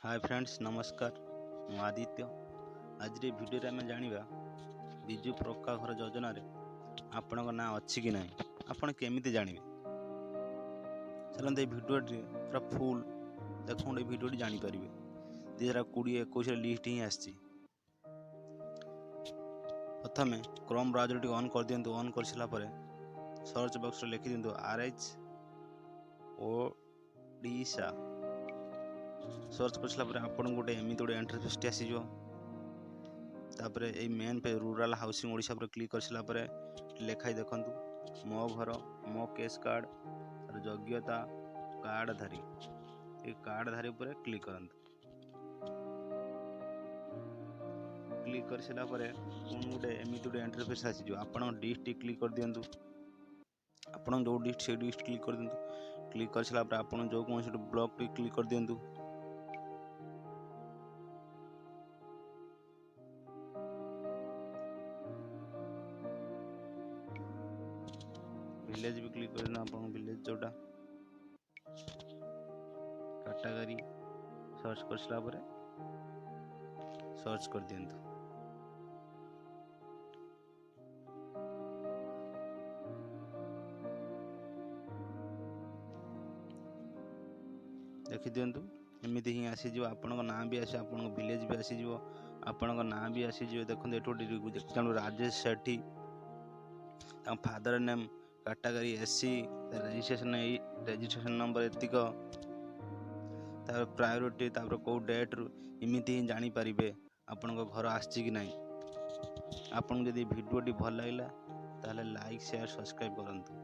Hi friends नमस्कार मु आदित्य। आज वीडियो आम जाना विजु पक्का घर योजना आपण ना अच्छी कि ना आपण केमी जानवे चलते भिडियो पूरा फुल देखो भिडियो जापर 2020-21 लिस्ट ही आसी। प्रथम क्रोम ब्राउजर ऑन कर दिंतु। ऑन कर सारापर सर्च बॉक्स लिखि दिंतु RH ओडिशा। सर्च कर सारापर आपन गोटे एमती गोटे इंटरफेस आसीज। तापर ये मेन पे रूराल हाउसिंग ओडिशा पर क्लिक कर सारापर लेखाई देखंतु मो घर मो केस कार्ड योग्यता कार्डधारी ये कार्डधारी उपर क्लिक करंतु। क्लिक कर सारापर गोटे एमती गोटे इंटरफेस आसीज। आपन डिस्ट्रिक्ट क्लिक कर दिंतु। आपन जो डिस्ट्रिक्ट से डिस्ट्रिक्ट क्लिक कर दिंतु। क्लिक कर सारापर आपन जो कौन से ब्लॉक क्लिक कर दिंतु। विलेज भी क्लिक कर देना। आपन विलेज जोटा कैटेगरी सर्च कर सारापर सर्च कर दिंतु। देखी दिंतु एमती ही आसीज। आपण ना भी आस विलेज भी आसीज आपण ना भी आसीज। देखो Rajesh Sethi father name category SC registration number एतिक प्रायोरिटी कौ डेट रु इमिति ही जानी पारिबे आपण घर आछि कि नहीं। आपन जदि वीडियो भल लगिला ताले लाइक शेयर सब्सक्राइब करंतु।